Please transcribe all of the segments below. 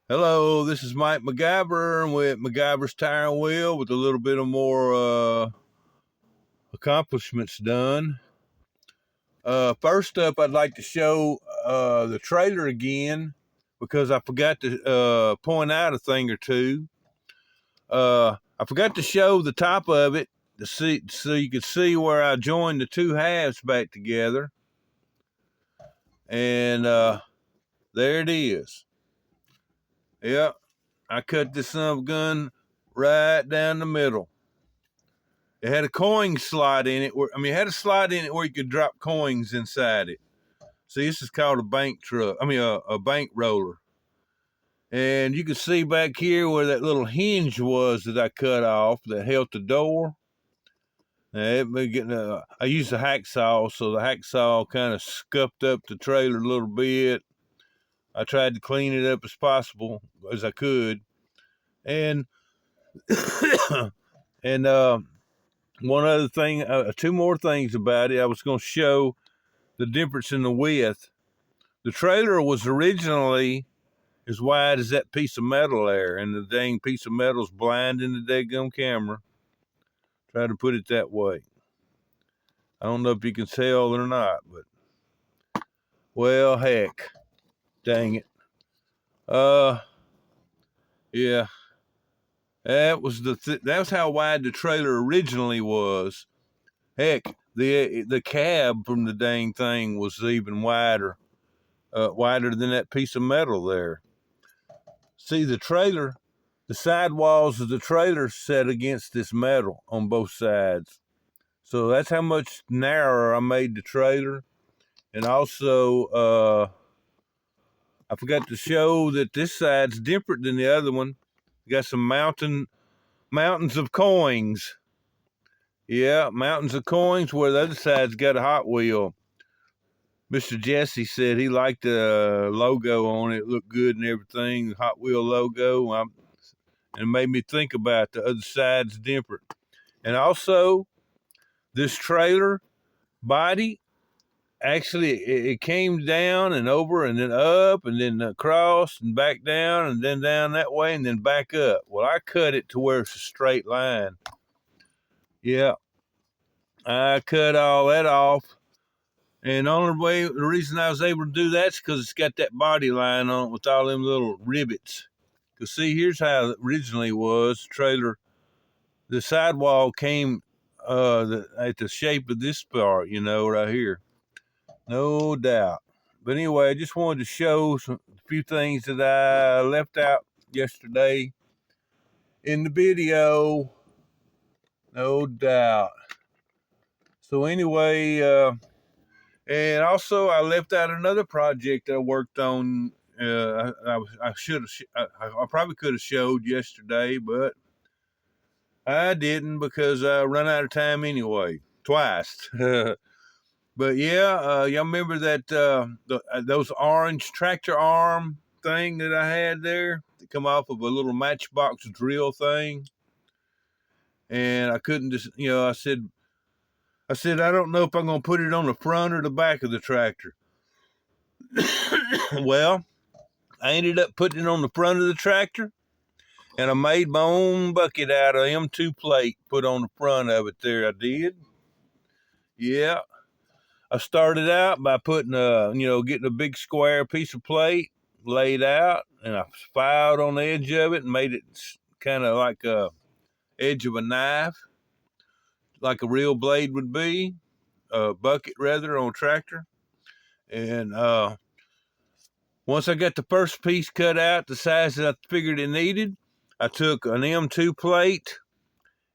Hello, this is Mike MacGyver with MacGyver's Tire and Wheel with a little bit of more accomplishments done. First up, I'd like to show the trailer again because I forgot to point out a thing or two. I forgot to show the top of it to see so you could see where I joined the two halves back together. And there it is. Yep, I cut this son of a gun right down the middle. It had a coin slot in it. It had a slot in it where you could drop coins inside it. See, this is called a bank truck. A bank roller. And you can see back here where that little hinge was that I cut off that held the door. I used a hacksaw, so the hacksaw kind of scuffed up the trailer a little bit. I tried to clean it up as possible as I could, and and one other thing, two more things about it. I was going to show the difference in the width. The trailer was originally as wide as that piece of metal there, and the dang piece of metal's blinding the daggum camera. Try to put it that way. I don't know if you can tell or not, but well, heck, dang it. Yeah, that was that was how wide the trailer originally was. Heck, the cab from the dang thing was even wider. Wider than that piece of metal there. See, the side walls of the trailer set against this metal on both sides. So that's how much narrower I made the trailer. And also, I forgot to show that this side's different than the other one. You got some mountains of coins. Yeah, mountains of coins where the other side's got a Hot Wheel. Mr. Jesse said he liked the logo on it. It looked good and everything, the Hot Wheel logo. And it made me think about the other side's different. And also, this trailer body, actually, it came down and over and then up and then across and back down and then down that way and then back up. Well, I cut it to where it's a straight line. Yeah, I cut all that off. And the reason I was able to do that's because it's got that body line on it with all them little rivets. Because see, here's how it originally was. The trailer, the sidewall came at the shape of this part, right here. No doubt. But anyway, I just wanted to show a few things that I left out yesterday in the video. No doubt. So anyway, and also, I left out another project I worked on. I should have. I probably could have showed yesterday, but I didn't because I run out of time anyway. Twice. But yeah, y'all remember that those orange tractor arm thing that I had there that come off of a little matchbox drill thing, and I couldn't just. I said I don't know if I'm going to put it on the front or the back of the tractor. Well, I ended up putting it on the front of the tractor, and I made my own bucket out of M2 plate, put on the front of it there. I did. Yeah. I started out by putting getting a big square piece of plate laid out, and I filed on the edge of it and made it kind of like a edge of a knife, like a real blade would be, a bucket rather, on a tractor. And once I got the first piece cut out the size that I figured it needed, I took an M2 plate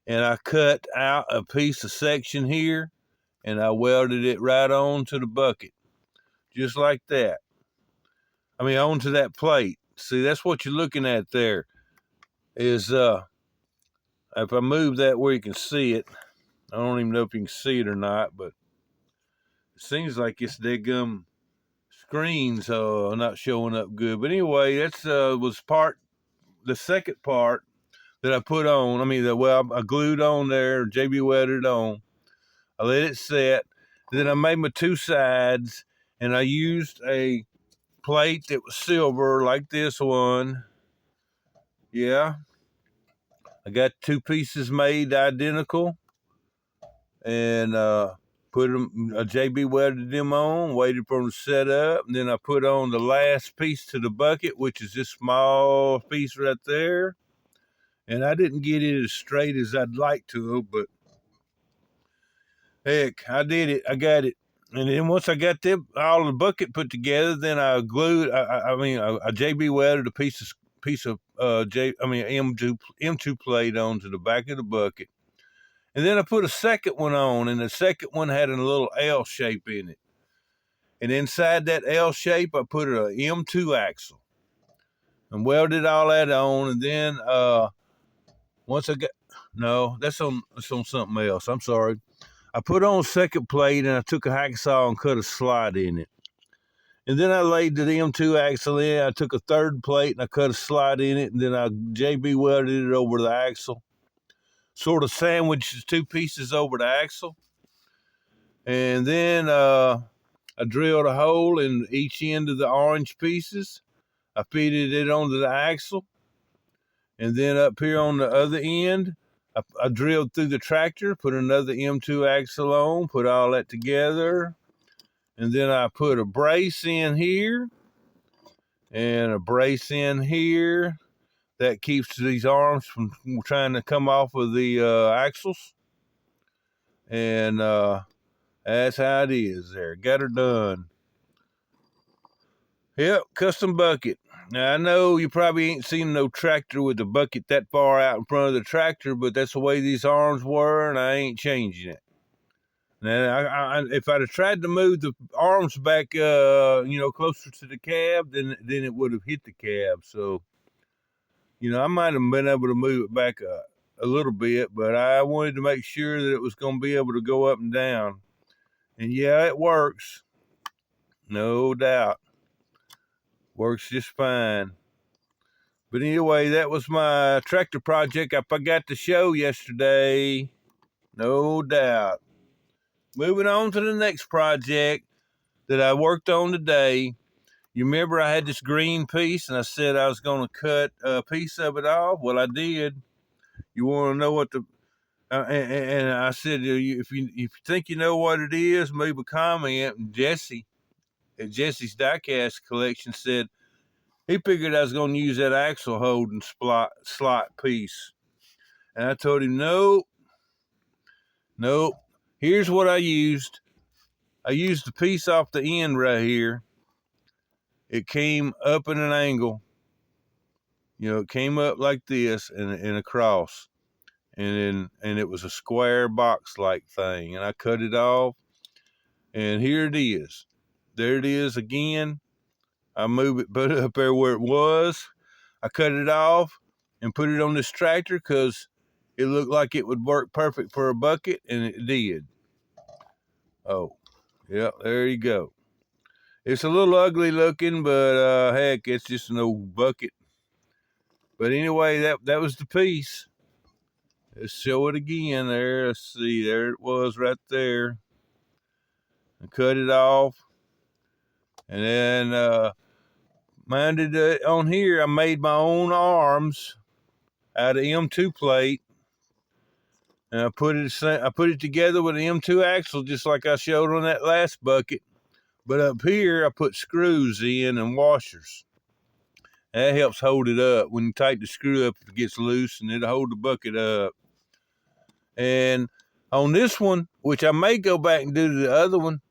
and I cut out a piece of section here and I welded it right on to the bucket, just like that. Onto that plate. See, that's what you're looking at there is, if I move that where you can see it, I don't even know if you can see it or not, but it seems like it's dead screen's not showing up good. But anyway, that's was the second part that I put on. I glued on there, JB welded on. I let it set. Then I made my two sides, and I used a plate that was silver like this one, Yeah, I got 2 pieces made identical, and put them. JB welded them on, waited for them to set up, and then I put on the last piece to the bucket, which is this small piece right there. And I didn't get it as straight as I'd like to, but heck, I did it. I got it. And then once I got them all the bucket put together, then I glued. I JB welded a piece of M2 plate onto the back of the bucket, and then I put a second one on, and the second one had a little L shape in it. And inside that L shape, I put a M2 axle and welded all that on. And then once I got that's on something else. I'm sorry. I put on second plate and I took a hacksaw and cut a slot in it. And then I laid the M2 axle in. I took a third plate and I cut a slot in it. And then I JB welded it over the axle. Sort of sandwiched the 2 pieces over the axle. And then I drilled a hole in each end of the orange pieces. I fitted it onto the axle. And then up here on the other end, I drilled through the tractor, put another M2 axle on, put all that together. And then I put a brace in here and a brace in here that keeps these arms from trying to come off of the axles. And that's how it is there. Got her done. Yep, custom bucket. Now, I know you probably ain't seen no tractor with the bucket that far out in front of the tractor, but that's the way these arms were, and I ain't changing it. Now, if I'd have tried to move the arms back, closer to the cab, then it would have hit the cab. So, I might have been able to move it back a little bit, but I wanted to make sure that it was going to be able to go up and down. And yeah, it works. No doubt. Works just fine. But anyway, that was my tractor project I forgot to show yesterday. No doubt. Moving on to the next project that I worked on today. You remember I had this green piece and I said I was going to cut a piece of it off? Well, I did. You want to know what and I said, if you think you know what it is, leave a comment. And Jesse at Jesse's Diecast Collection said he figured I was going to use that axle holding slot piece. And I told him, nope. Here's what I used. I used the piece off the end right here. It came up in an angle. It came up like this and across. And it was a square box-like thing. And I cut it off. And here it is. There it is again. I move it, put it up there where it was. I cut it off and put it on this tractor because it looked like it would work perfect for a bucket, and it did. Oh, yeah, there you go. It's a little ugly looking, but heck, it's just an old bucket. But anyway, that was the piece. Let's show it again there. Let's see, there it was right there. I cut it off. And then mounted it on here. I made my own arms out of M2 plate. And I put it together with an M2 axle, just like I showed on that last bucket. But up here, I put screws in and washers. That helps hold it up. When you tighten the screw up, it gets loose, and it'll hold the bucket up. And on this one, which I may go back and do to the other one,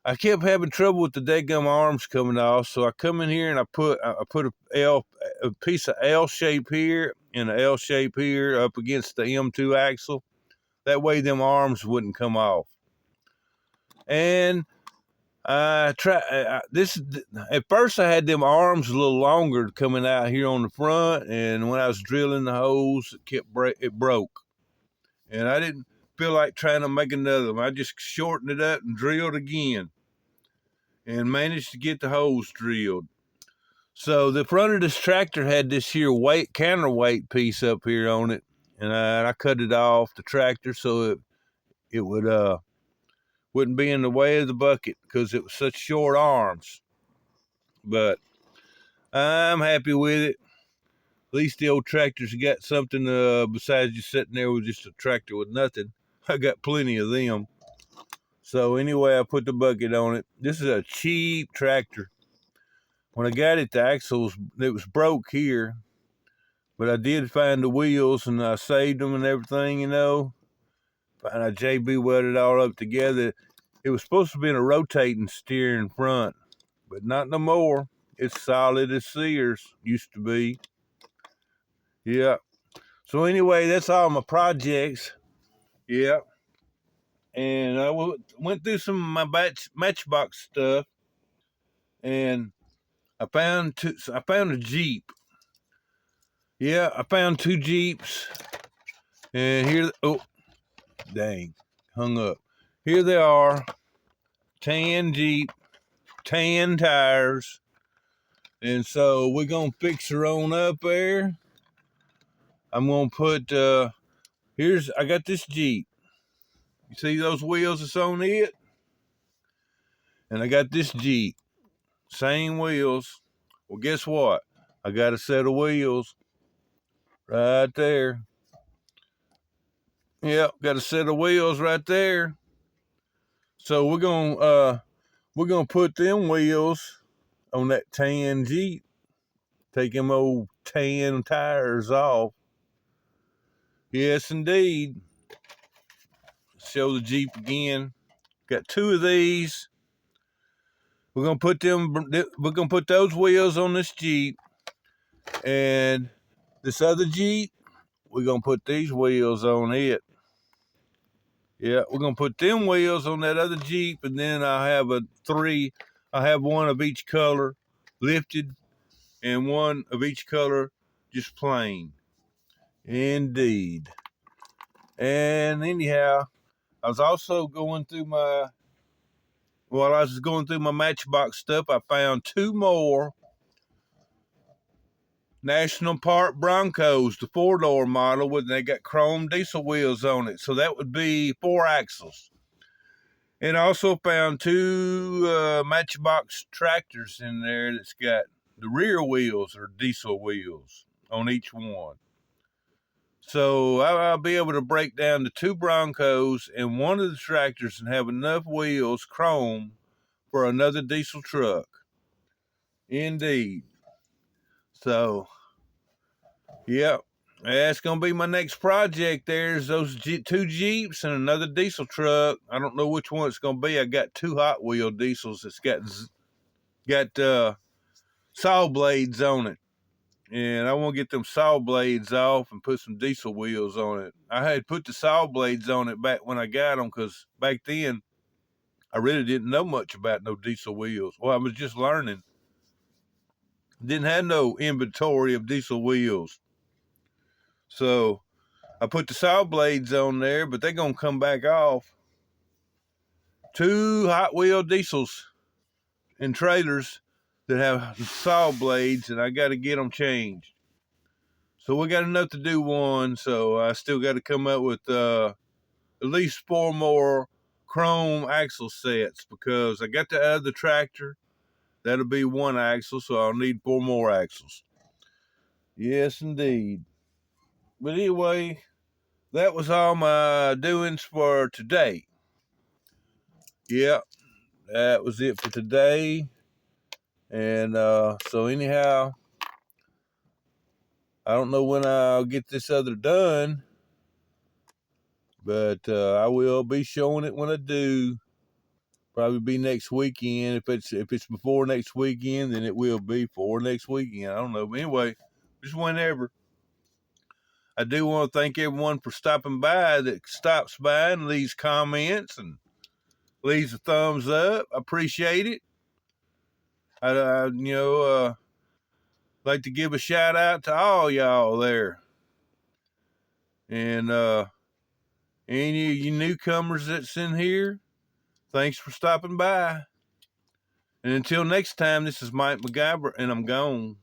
I kept having trouble with the daggum arms coming off. So I come in here and I put a piece of L shape here and an L shape here up against the M2 axle. That way them arms wouldn't come off. And I try this. At first, I had them arms a little longer coming out here on the front, and when I was drilling the holes, it broke, and I didn't feel like trying to make another one. I just shortened it up and drilled again, and managed to get the holes drilled. So the front of this tractor had this here counterweight piece up here on it, and I cut it off the tractor so it wouldn't be in the way of the bucket because it was such short arms. But I'm happy with it. At least the old tractors got something besides just sitting there with just a tractor with nothing. I got plenty of them. So anyway, I put the bucket on it. This is a cheap tractor. When I got it, the axles, it was broke here. But I did find the wheels, and I saved them and everything, And I JB welded it all up together. It was supposed to be in a rotating steering front, but not no more. It's solid as Sears used to be. Yeah. So anyway, that's all my projects. Yeah. And I went through some of my Matchbox stuff, and I found a Jeep. Yeah, I found 2 Jeeps, and here, oh, dang, hung up. Here they are, tan Jeep, tan tires, and so we're gonna fix her on up there. I'm gonna put, I got this Jeep. You see those wheels that's on it? And I got this Jeep, same wheels. Well, guess what? I got a set of wheels right there. Yep, got a set of wheels right there. So we're gonna put them wheels on that tan Jeep. Take them old tan tires off. Yes, indeed. Show the Jeep again. Got 2 of these. We're gonna put those wheels on this Jeep, and this other Jeep, we're gonna put these wheels on it. Yeah, we're gonna put them wheels on that other Jeep, and then I have one of each color lifted, and one of each color just plain. Indeed. And anyhow, I was also while I was going through my Matchbox stuff, I found 2 more National Park Broncos, the 4-door model, they got chrome diesel wheels on it. So that would be 4 axles. And I also found 2 Matchbox tractors in there that's got the rear wheels or diesel wheels on each one. So I'll be able to break down the 2 Broncos and one of the tractors and have enough wheels, chrome, for another diesel truck. Indeed. So, yeah, that's going to be my next project. There's those 2 Jeeps and another diesel truck. I don't know which one it's going to be. I got 2 Hot Wheel diesels that's got saw blades on it. And I want to get them saw blades off and put some diesel wheels on it. I had put the saw blades on it back when I got them, because back then I really didn't know much about no diesel wheels. Well, I was just learning. Didn't have no inventory of diesel wheels. So I put the saw blades on there, but they're going to come back off. 2 Hot Wheel diesels and trailers that have saw blades, and I got to get them changed. So we got enough to do one, so I still got to come up with at least 4 more chrome axle sets, because I got the other tractor. That'll be 1 axle, so I'll need 4 more axles. Yes, indeed. But anyway, that was all my doings for today. Yep, that was it for today. And so anyhow, I don't know when I'll get this other done, but I will be showing it when I do. Probably be next weekend. If it's before next weekend, then it will be for next weekend. I don't know. But anyway, just whenever. I do want to thank everyone for stopping by, that stops by and leaves comments and leaves a thumbs up. I appreciate it. I like to give a shout out to all y'all there. And any of you newcomers that's in here, thanks for stopping by. And until next time, this is Mike MacGyver, and I'm gone.